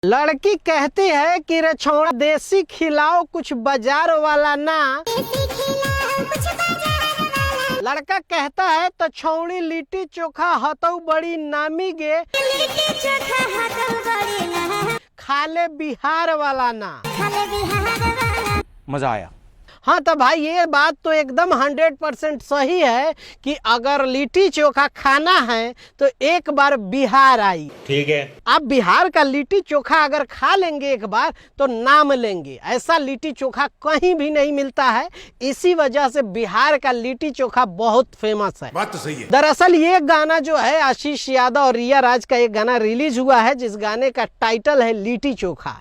लड़की कहती है कि रे छोड़ा देसी खिलाओ कुछ बाजार वाला ना। लड़का कहता है तो छौड़ी लिट्टी चोखा हतौ बड़ी नामी गे, खाले बिहार वाला ना। मजा आया। हाँ तो भाई ये बात तो एकदम 100% सही है कि अगर लिट्टी चोखा खाना है तो एक बार बिहार आई। ठीक है, आप बिहार का लिट्टी चोखा अगर खा लेंगे एक बार तो नाम लेंगे। ऐसा लिट्टी चोखा कहीं भी नहीं मिलता है, इसी वजह से बिहार का लिट्टी चोखा बहुत फेमस है। बात तो सही है। दरअसल ये गाना जो है आशीष यादव और रिया राज का एक गाना रिलीज हुआ है, जिस गाने का टाइटल है लिट्टी चोखा।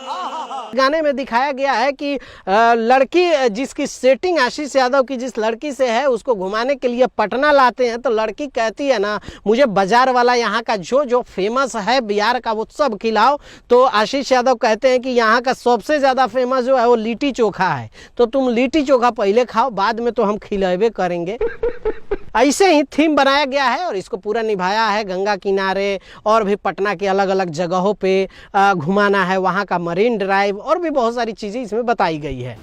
गाने में दिखाया गया है कि लड़की जिसकी सेटिंग आशीष यादव की जिस लड़की से है उसको घुमाने के लिए पटना लाते हैं, तो लड़की कहती है ना मुझे बाजार वाला यहाँ का जो जो फेमस है बिहार का वो सब खिलाओ। तो आशीष यादव कहते हैं कि यहाँ का सबसे ज़्यादा फेमस जो है वो लिट्टी चोखा है, तो तुम लिट्टी चोखा पहले खाओ, बाद में तो हम खिलावे करेंगे। ऐसे ही थीम बनाया गया है और इसको पूरा निभाया है। गंगा किनारे और भी पटना के अलग अलग जगहों पे घुमाना है, वहाँ का मरीन ड्राइव और भी बहुत सारी चीज़ें इसमें बताई गई है।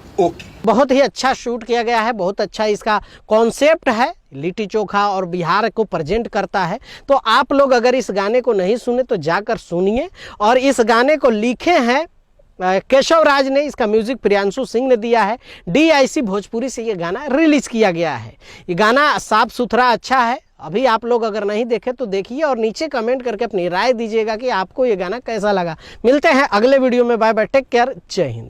बहुत ही अच्छा शूट किया गया है, बहुत अच्छा इसका कॉन्सेप्ट है, लिट्टी चोखा और बिहार को प्रेजेंट करता है। तो आप लोग अगर इस गाने को नहीं सुने तो जाकर सुनिए। और इस गाने को लिखे हैं केशव राज ने, इसका म्यूजिक प्रियांशु सिंह ने दिया है। DIC भोजपुरी से ये गाना रिलीज किया गया है। ये गाना साफ सुथरा अच्छा है। अभी आप लोग अगर नहीं देखे तो देखिए और नीचे कमेंट करके अपनी राय दीजिएगा कि आपको ये गाना कैसा लगा। मिलते हैं अगले वीडियो में। बाय बाय, टेक केयर, जय हिंद।